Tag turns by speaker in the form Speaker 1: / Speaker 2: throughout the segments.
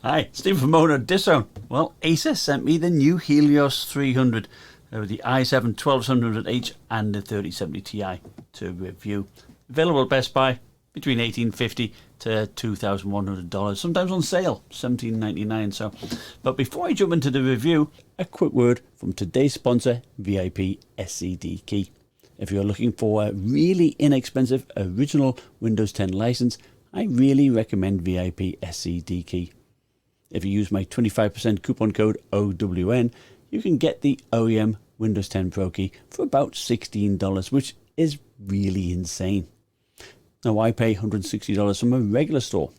Speaker 1: Hi, Steve from OWNorDisown. Well, Acer sent me the new Helios 300 with the i7 1200H and the 3070 Ti to review. Available at Best Buy between $1,850 to $2,100. Sometimes on sale, $17.99. So, but before I jump into the review, a quick word from today's sponsor, VIP SCD Key. If you're looking for a really inexpensive original Windows 10 license, I really recommend VIP SCD Key. If you use my 25% coupon code OWN, you can get the OEM Windows 10 Pro key for about $16, which is really insane. Now, I pay $160 from a regular store.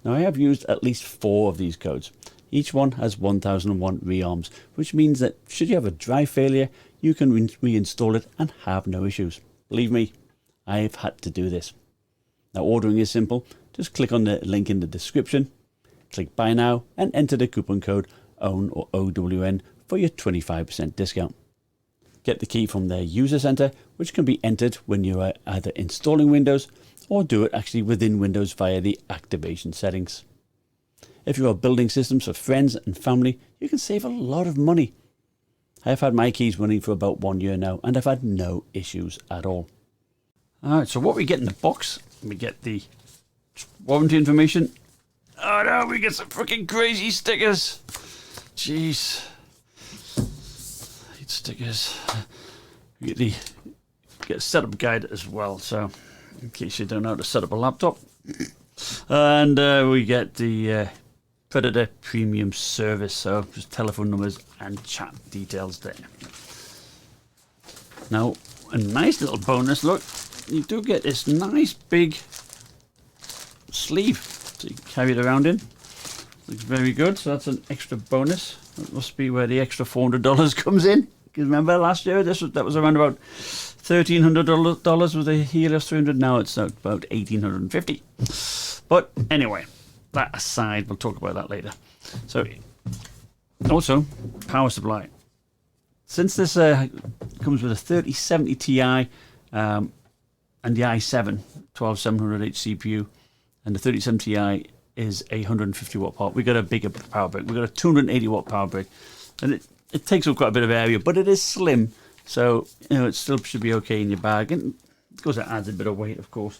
Speaker 1: Now, I have used at least 4 of these codes. Each one has 1001 rearms, which means that should you have a drive failure, you can reinstall it and have no issues. Believe me, I've had to do this. Now, ordering is simple. Just click on the link in the description, click buy now, and enter the coupon code OWN or OWN for your 25% discount. Get the key from their user center, which can be entered when you are either installing Windows or do it actually within Windows via the activation settings. If you are building systems for friends and family, you can save a lot of money. I have had my keys running for about 1 year now, and I've had no issues at all. Alright, so what we get in the box, we get the warranty information. Oh no, we get some freaking crazy stickers. Jeez. Hate stickers. We get a setup guide as well, so in case you don't know how to set up a laptop. And we get the Predator Premium service, so just telephone numbers and chat details there. Now, a nice little bonus, look, you do get this nice big sleeve so you can carry it around in. Looks very good, so that's an extra bonus. That must be where the extra $400 comes in. Because remember last year that was around about $1,300 with the Helios 300. Now it's about $1,850. But anyway, that aside, we'll talk about that later. So also power supply. Since this comes with a 3070 Ti and the i7 12700H CPU, and the 3070 Ti is a 150 watt power. We got a bigger power brick. We got a 280 watt power brick, and it takes up quite a bit of area, but it is slim, so you know it still should be okay in your bag. And of course, it adds a bit of weight, of course.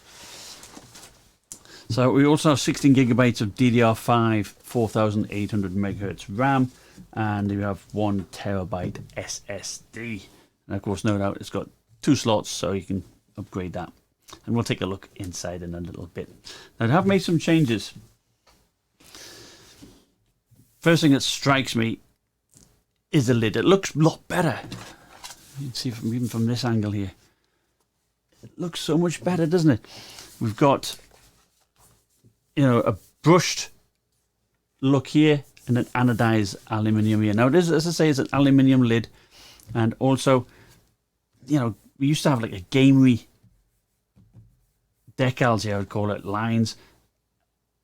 Speaker 1: So we also have 16 gigabytes of DDR5 4800 megahertz RAM, and we have 1 terabyte SSD. And of course, no doubt, it's got 2 slots, so you can upgrade that. And we'll take a look inside in a little bit. Now, I have made some changes. First thing that strikes me is the lid. It looks a lot better. You can see even from this angle here. It looks so much better, doesn't it? We've got, you know, a brushed look here and an anodized aluminium here. Now, it is, as I say, it's an aluminium lid. And also, you know, we used to have like a gamery decals here, I would call it, lines,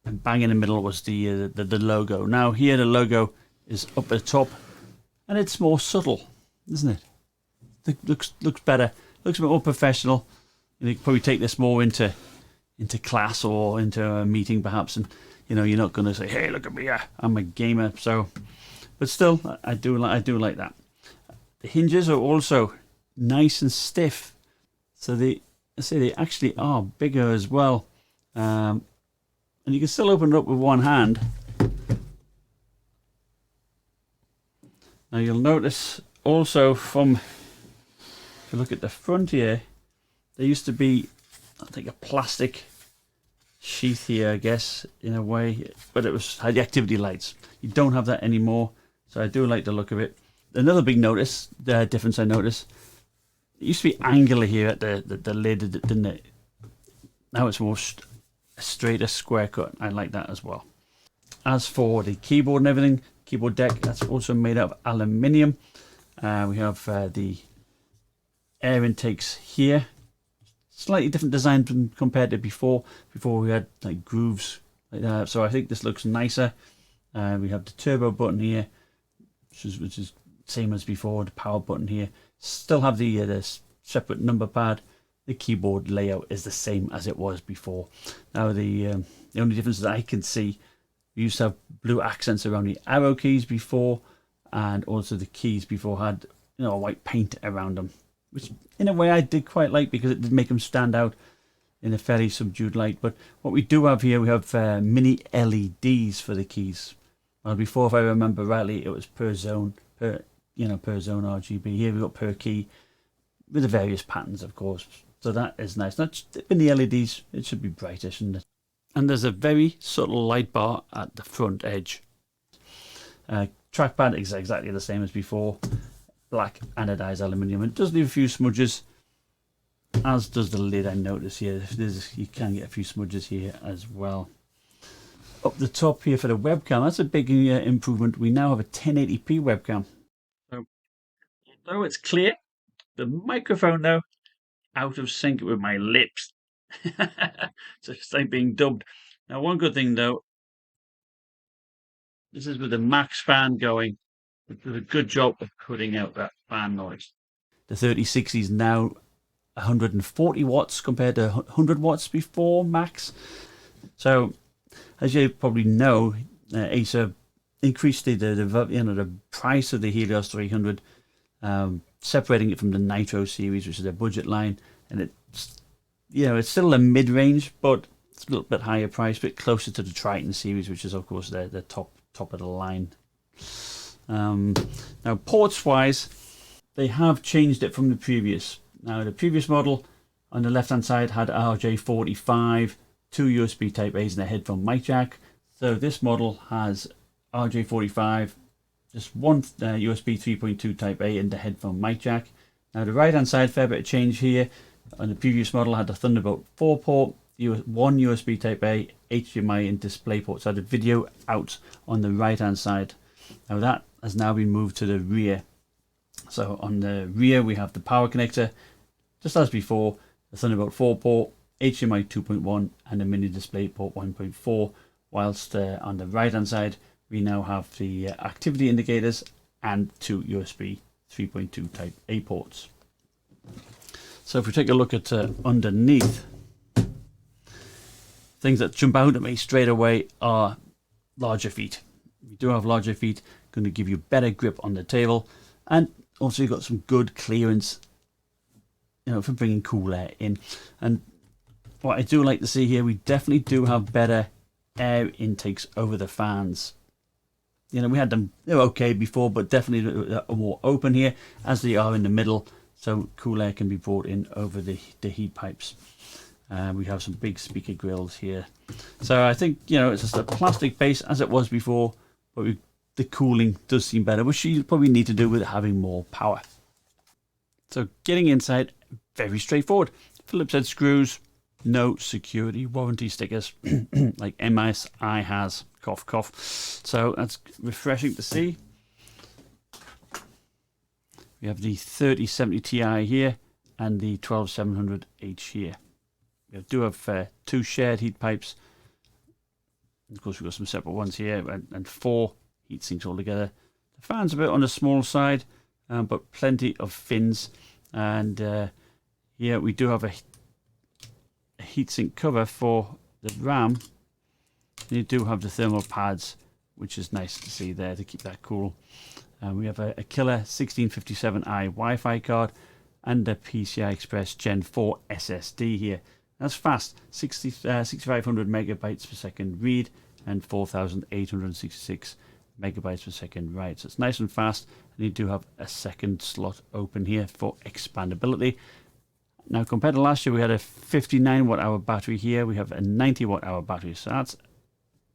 Speaker 1: and bang in the middle was the logo. Now here the logo is up at the top, and it's more subtle, isn't it? It looks better, looks a bit more professional. You could probably take this more into class or into a meeting perhaps, and you know you're not going to say, "Hey, look at me, I'm a gamer." So, but still, I do like that. The hinges are also nice and stiff, so they actually are bigger as well, and you can still open it up with one hand. Now you'll notice also if you look at the front here, there used to be, I think, a plastic sheath here, I guess, in a way, but had the activity lights. You don't have that anymore, so I do like the look of it. Another big difference I noticed. It used to be angular here at the lid, didn't it? Now it's more a straighter square cut. I like that as well. As for the keyboard and everything, keyboard deck, that's also made out of aluminium. We have the air intakes here. Slightly different design compared to before. Before we had like grooves like that. So I think this looks nicer. We have the turbo button here, which is same as before. The power button here. Still have the separate number pad. The keyboard layout is the same as it was before. Now the only difference that I can see We used to have blue accents around the arrow keys before, and also the keys before had, you know, white paint around them, which in a way I did quite like because it did make them stand out in a fairly subdued light. But what we do have here, we have mini LEDs for the keys. Well, before, if I remember rightly, it was per zone, per zone RGB. Here we've got per key with the various patterns, of course. So that is nice. Not in the LEDs, it should be brighter, shouldn't it? And there's a very subtle light bar at the front edge. Trackpad is exactly the same as before. Black anodized aluminium. It does leave a few smudges, as does the lid. I notice here. You can get a few smudges here as well. Up the top here for the webcam, that's a big improvement. We now have a 1080p webcam. So, although it's clear, the microphone though, out of sync with my lips. So it's like being dubbed. Now, one good thing though, this is with the max fan going. It does a good job of cutting out that fan noise. The 3060 is now 140 watts compared to 100 watts before max. So, as you probably know, Acer increased the price of the Helios 300, separating it from the Nitro series, which is their budget line, and it's still a mid-range, but it's a little bit higher price, a bit closer to the Triton series, which is of course the top of the line. Now, ports-wise, they have changed it from the previous. Now, the previous model on the left-hand side had RJ45, 2 USB Type A's and a headphone mic jack. So this model has RJ45, just one USB 3.2 Type A and the headphone mic jack. Now, the right-hand side, fair bit of change here. On the previous model, had the Thunderbolt 4 port, one USB Type A, HDMI and display port. So I had the video out on the right-hand side. Now that has now been moved to the rear. So on the rear we have the power connector, just as before, the Thunderbolt 4 port, HDMI 2.1 and a mini display port 1.4, whilst on the right hand side we now have the activity indicators and 2 USB 3.2 Type A ports. So if we take a look at underneath, things that jump out at me straight away are larger feet. We do have larger feet, going to give you better grip on the table, and also you've got some good clearance, for bringing cool air in. And what I do like to see here, we definitely do have better air intakes over the fans. We had them, they were okay before, but definitely more open here, as they are in the middle, so cool air can be brought in over the heat pipes. We have some big speaker grills here. So I think, it's just a plastic base as it was before, but the cooling does seem better, which you probably need to do with having more power. So getting inside, very straightforward. Phillips head screws, no security warranty stickers like MSI has, cough cough. So that's refreshing to see. We have the 3070 Ti here and the 12700H here. We do have 2 shared heat pipes. Of course, we've got some separate ones here and 4 heat sinks altogether. The fan's a bit on the small side, but plenty of fins. And here we do have a heatsink cover for the RAM. You do have the thermal pads, which is nice to see there to keep that cool. We have a killer 1657i Wi-Fi card and a PCI Express Gen 4 SSD here. That's fast, 6,500 megabytes per second read and 4,866 megabytes per second write. So it's nice and fast, and you do have a second slot open here for expandability. Now, compared to last year, we had a 59 watt hour battery here. We have a 90 watt hour battery, so that's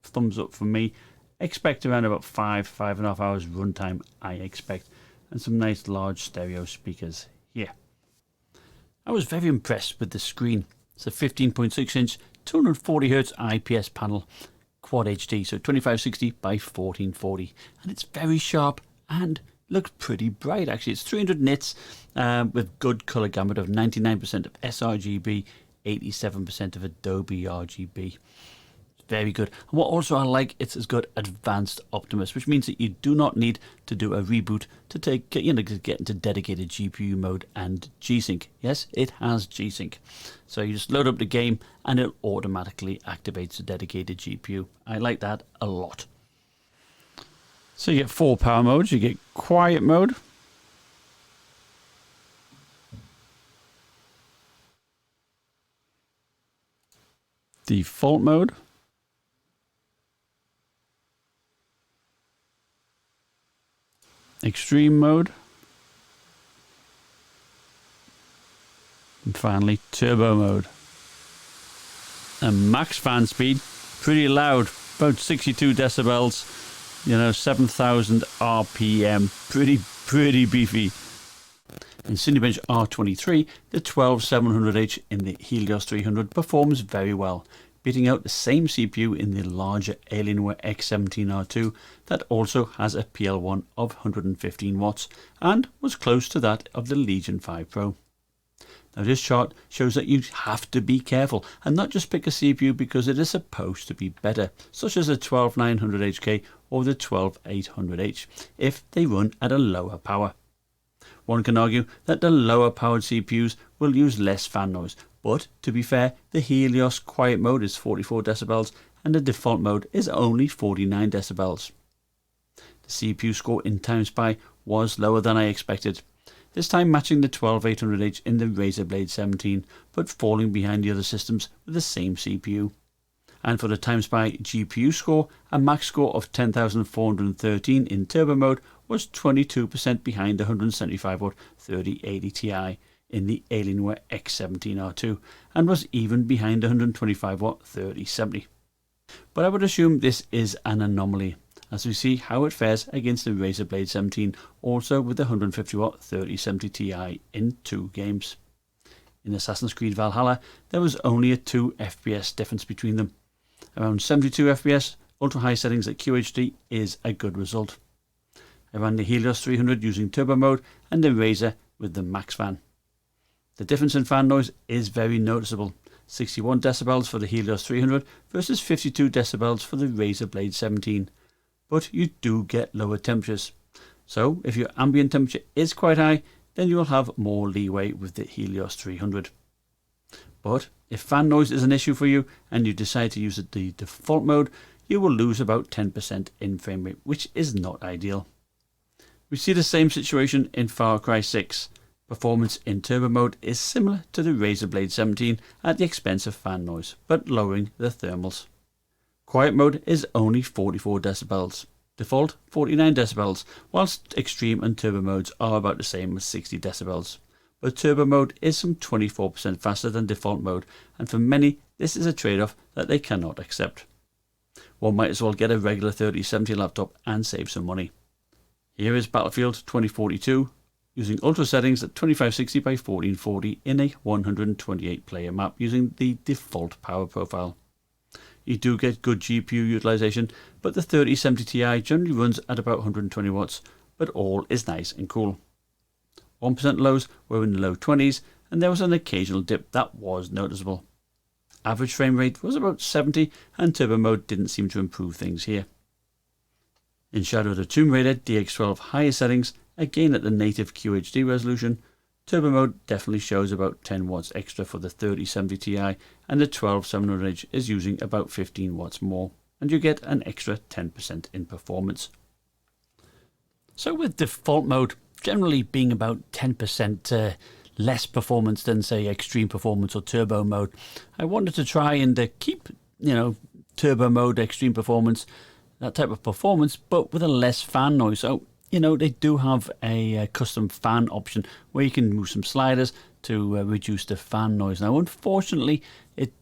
Speaker 1: thumbs up for me. Expect around about 5.5 hours runtime, I expect, and some nice large stereo speakers here. I was very impressed with the screen. It's a 15.6 inch 240Hz IPS panel, Quad HD, so 2560 by 1440, and it's very sharp and looks pretty bright. Actually, it's 300 nits with good color gamut of 99% of sRGB, 87% of Adobe RGB. It's very good. And what also I like, it's as good advanced Optimus, which means that you do not need to do a reboot to get into dedicated GPU mode and G-Sync. Yes, it has G-Sync. So you just load up the game and it automatically activates the dedicated GPU. I like that a lot. So you get 4 power modes. You get quiet mode, default mode, extreme mode, and finally turbo mode. And max fan speed, pretty loud, about 62 decibels, 7,000 RPM, pretty beefy. In Cinebench R23, the 12700H in the Helios 300 performs very well, beating out the same CPU in the larger Alienware X17R2 that also has a PL1 of 115 watts and was close to that of the Legion 5 Pro. Now this chart shows that you have to be careful and not just pick a CPU because it is supposed to be better, such as the 12900HK or the 12800H, if they run at a lower power. One can argue that the lower powered CPUs will use less fan noise, but to be fair, the Helios quiet mode is 44 decibels and the default mode is only 49 decibels. The CPU score in TimeSpy was lower than I expected, this time matching the 12800H in the Razer Blade 17, but falling behind the other systems with the same CPU. And for the TimeSpy GPU score, a max score of 10,413 in turbo mode was 22% behind the 175W 3080 Ti in the Alienware X17R2 and was even behind the 125W 3070. But I would assume this is an anomaly, as we see how it fares against the Razer Blade 17, also with the 150W 3070 Ti in 2 games. In Assassin's Creed Valhalla, there was only a 2 FPS difference between them. Around 72 FPS, ultra high settings at QHD is a good result. I ran the Helios 300 using turbo mode and the Razer with the max fan. The difference in fan noise is very noticeable, 61 decibels for the Helios 300 versus 52 decibels for the Razer Blade 17. But you do get lower temperatures. So if your ambient temperature is quite high, then you will have more leeway with the Helios 300. But if fan noise is an issue for you and you decide to use the default mode, you will lose about 10% in frame rate, which is not ideal. We see the same situation in Far Cry 6. Performance in turbo mode is similar to the Razer Blade 17 at the expense of fan noise, but lowering the thermals. Quiet mode is only 44 decibels. Default 49 decibels, whilst extreme and turbo modes are about the same as 60 decibels. But turbo mode is some 24% faster than default mode, and for many this is a trade-off that they cannot accept. One might as well get a regular 3070 laptop and save some money. Here is Battlefield 2042 using ultra settings at 2560 by 1440 in a 128 player map using the default power profile. You do get good GPU utilization, but the 3070 Ti generally runs at about 120 watts, but all is nice and cool. 1% lows were in the low 20s, and there was an occasional dip that was noticeable. Average frame rate was about 70, and turbo mode didn't seem to improve things here. In Shadow of the Tomb Raider DX12 higher settings, again at the native QHD resolution, turbo mode definitely shows about 10 watts extra for the 3070 Ti, and the 12700H is using about 15 watts more, and you get an extra 10% in performance. So with default mode generally being about 10% less performance than say extreme performance or turbo mode, I wanted to try and keep turbo mode, extreme performance, that type of performance, but with a less fan noise. So they do have a custom fan option where you can move some sliders to reduce the fan noise. Now unfortunately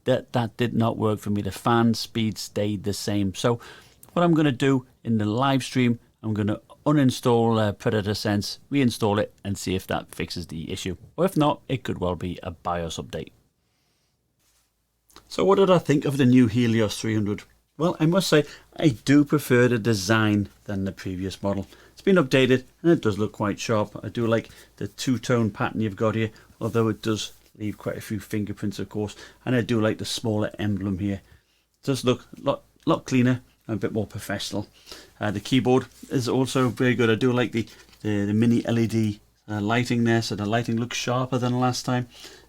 Speaker 1: that did not work for me. The fan speed stayed the same. So what I'm going to do in the live stream, I'm going to uninstall Predator Sense, reinstall it and see if that fixes the issue. Or if not, it could well be a BIOS update. So what did I think of the new Helios 300? Well, I must say I do prefer the design than the previous model. It's been updated and it does look quite sharp. I do like the two-tone pattern you've got here, although it does leave quite a few fingerprints of course, and I do like the smaller emblem here. does look a lot cleaner and a bit more professional. The keyboard is also very good. I do like the mini LED lighting there, so the lighting looks sharper than last time.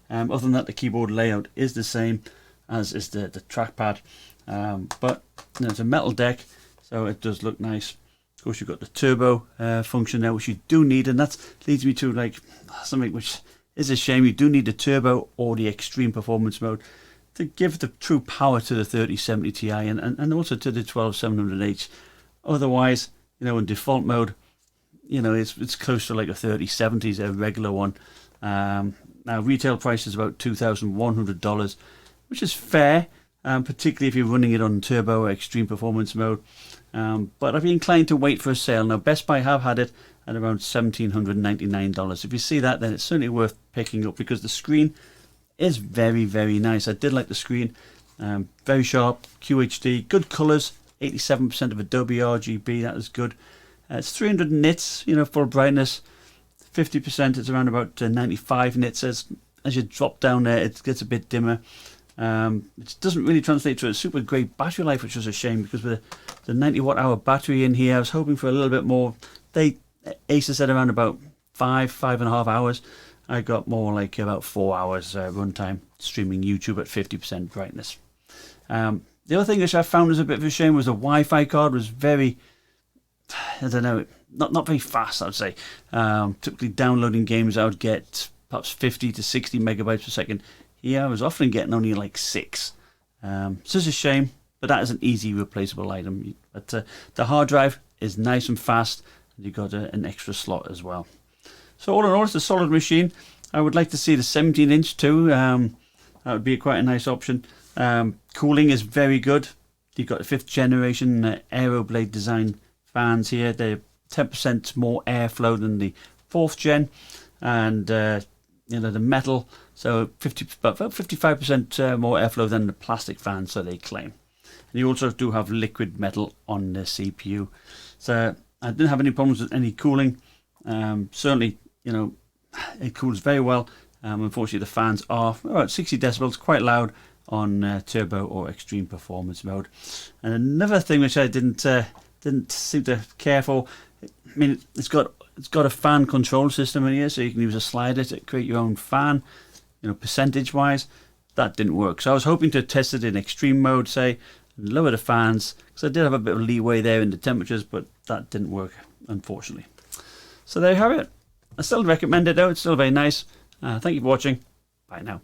Speaker 1: Other than that, the keyboard layout is the same as is the trackpad, but you know, it's a metal deck, so it does look nice. Of course, you've got the turbo function there, which you do need, and that leads me to like something which is a shame. You do need the turbo or the extreme performance mode to give the true power to the 3070 Ti and also to the 12700H. Otherwise, you know, in default mode, you know, it's close to like a 3070s, a regular one. Now retail price is about $2,100, which is fair, particularly if you're running it on turbo or extreme performance mode. But I'd be inclined to wait for a sale. Now Best Buy have had it at around $1,799. If you see that, then it's certainly worth picking up because the screen is very, very nice. I did like the screen. Very sharp, QHD, good colours, 87% of Adobe RGB, that is good. It's 300 nits, you know, full brightness. 50%, it's around about 95 nits. As you drop down there, it gets a bit dimmer. It doesn't really translate to a super great battery life, which was a shame because with the 90 watt hour battery in here, I was hoping for a little bit more. Acer said around about 5.5 hours. I got more like about 4 hours runtime streaming YouTube at 50% brightness. The other thing which I found was a bit of a shame was the Wi-Fi card was very, I don't know, not very fast, I would say. Typically downloading games, I would get perhaps 50 to 60 megabytes per second. Here I was often getting only like 6. So it's a shame, but that is an easy replaceable item. But the hard drive is nice and fast, and you've got an extra slot as well. So all in all, it's a solid machine. I would like to see the 17-inch too. That would be quite a nice option. Cooling is very good. You've got the 5th generation Aeroblade design fans here. They're 10% more airflow than the 4th gen, and you know, the metal, so about 55% more airflow than the plastic fans, so they claim. And you also do have liquid metal on the CPU. So I didn't have any problems with any cooling. Certainly, you know, it cools very well. Unfortunately, the fans are about 60 decibels, quite loud on turbo or extreme performance mode. And another thing which I didn't seem to care for, I mean, it's got a fan control system in here, so you can use a slider to create your own fan, you know, percentage wise. That didn't work. So I was hoping to test it in extreme mode, say, and lower the fans, because I did have a bit of leeway there in the temperatures, but that didn't work, unfortunately. So there you have it. I still recommend it though, it's still very nice. Thank you for watching. Bye now.